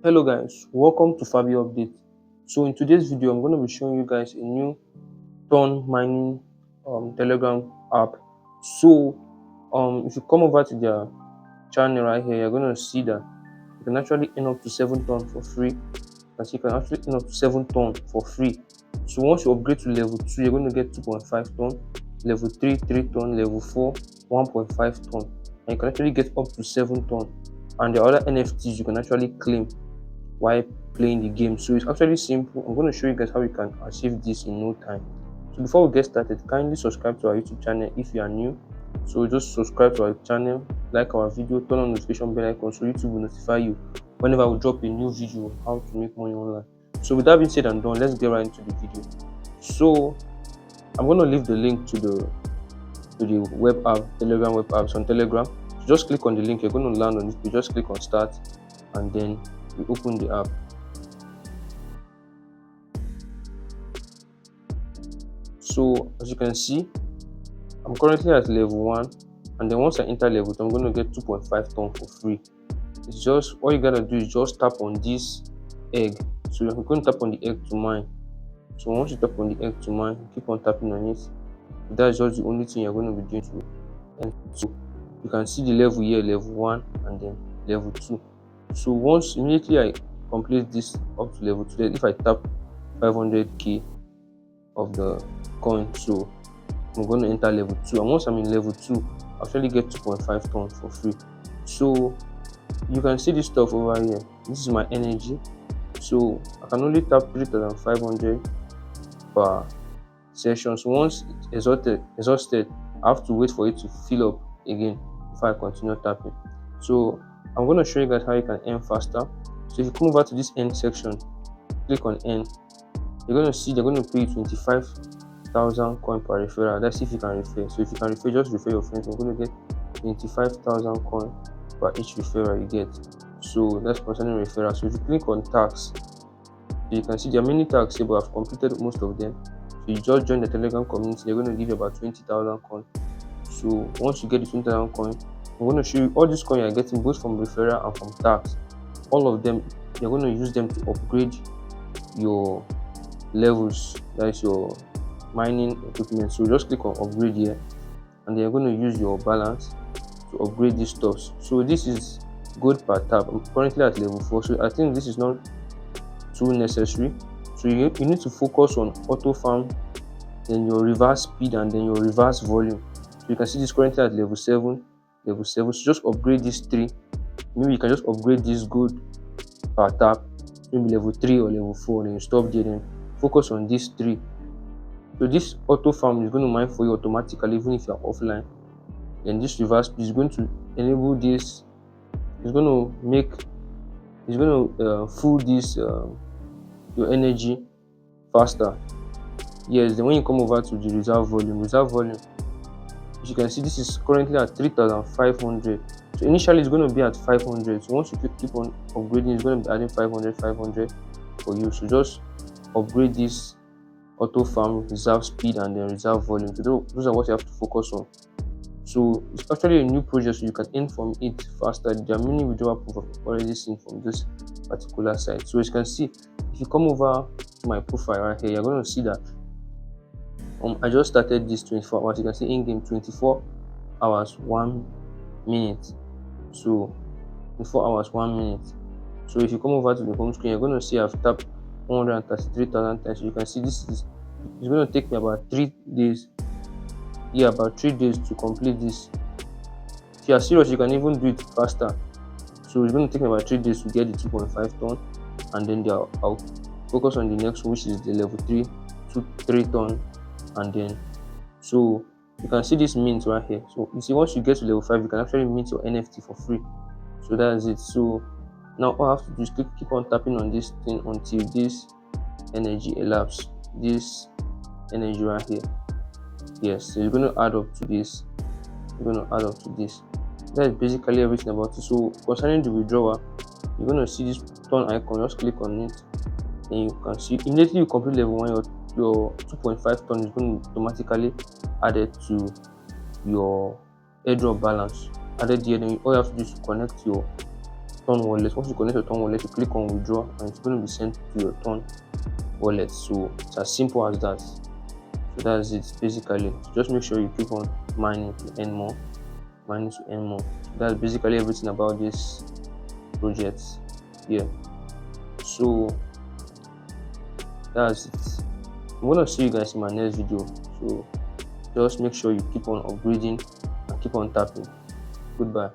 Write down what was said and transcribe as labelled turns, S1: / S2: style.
S1: Hello guys, welcome to Fabby Update. So in today's video, I'm going to be showing you guys a new ton mining Telegram app. So if you come over to their channel right here, you're going to see that you can actually earn up to 7 ton for free. As you can actually earn up to 7 ton for free. So once you upgrade to level 2, you're going to get 2.5 ton, level 3, 3 ton, level 4, 1.5 ton. And you can actually get up to 7 ton. And the other NFTs you can actually claim while playing the game. So it's actually simple. I'm going to show you guys how you can achieve this in no time. So before we get started, kindly subscribe to our YouTube channel if you are new. So just subscribe to our channel, like our video, turn on notification bell icon so YouTube will notify you whenever we drop a new video on how to make money online. So with that being said and done, let's get right into the video. So I'm going to leave the link to the web app, Telegram web apps on Telegram. So just click on the link, you're going to land on it. You just click on start and then we open the app. So as you can see, I'm currently at level 1, and then once I enter level 2, I'm going to get 2.5 ton for free. It's just all you gotta do is just tap on this egg. So you're going to tap on the egg to mine. So once you tap on the egg to mine, keep on tapping on it. That's just the only thing you're going to be doing to. And so you can see the level here, level 1 and then level 2. So once immediately I complete this up to level 2, then if I tap 500k of the coin, so I'm going to enter level 2, and once I'm in level 2, I actually get 2.5 ton for free. So you can see this stuff over here. This is my energy. So I can only tap 3,500 per session. So once it's exhausted, I have to wait for it to fill up again before I continue tapping. So I'm going to show you guys how you can earn faster. So if you come over to this earn section, click on earn, you're going to see they're going to pay you 25,000 coin per referral. That's if you can refer. So if you can refer, just refer your friends. You're going to get 25,000 coin per each referral you get. So that's concerning referral. So if you click on tax, you can see there are many tags here, but I've completed most of them. So you just join the Telegram community. They're going to give you about 20,000 coin. So once you get the 20,000 coin, I'm going to show you all these coins you're getting both from referral and from tax. All of them, you're going to use them to upgrade your levels, that's your mining equipment. So just click on upgrade here, and then you're going to use your balance to upgrade these stuffs. So this is gold per tap. I'm currently at level 4, so I think this is not too necessary. So you need to focus on auto farm, then your reverse speed, and then your reverse volume. So you can see this currently at level 7. So just upgrade these 3. Maybe you can just upgrade this gold per tap, maybe level 3 or level 4, then you stop there, then focus on these 3. So this auto farm is going to mine for you automatically even if you're offline. Then this reverse speed is going to enable this. It's going to full this your energy faster. Yes, then when you come over to the reserve volume, as you can see, this is currently at 3,500. So initially it's going to be at 500. So once you keep on upgrading, it's going to be adding 500 for you. So just upgrade this auto farm, reserve speed, and then reserve volume. So those are what you have to focus on. So it's actually a new project, so you can earn from it faster. There are many withdrawal proof I've already seen from this particular site. So as you can see, if you come over to my profile right here, you're going to see that I just started this 24 hours. You can see in game 24 hours 1 minute. So 24 hours 1 minute. So if you come over to the home screen, you're going to see I've tapped 133,000 times. So you can see it's going to take me about 3 days. Yeah, about 3 days to complete this. If you are serious, you can even do it faster. So it's going to take me about 3 days to get the 2.5 ton, and then I'll focus on the next one, which is the level 3 to 3 ton, and then so you can see this mint right here. So you see, once you get to level 5, you can actually mint your NFT for free. So that's it. So now all I have to do is keep on tapping on this thing until this energy elapses. This energy right here. Yes, so you're going to add up to this. That is basically everything about it. So concerning the withdrawal, you're going to see this turn icon. Just click on it, and you can see immediately you complete level 1, your 2.5 ton is going to automatically added to your airdrop balance. Added here, then all you have to do is connect your 𝗠 wallet. Once you connect your 𝗠 wallet, you click on withdraw and it's going to be sent to your 𝗠 wallet. So it's as simple as that. So that's it basically. So just make sure you keep on mining to earn more, mining to earn more. That's basically everything about this project here. So that's it. I'm gonna see you guys in my next video. So just make sure you keep on upgrading and keep on tapping. Goodbye.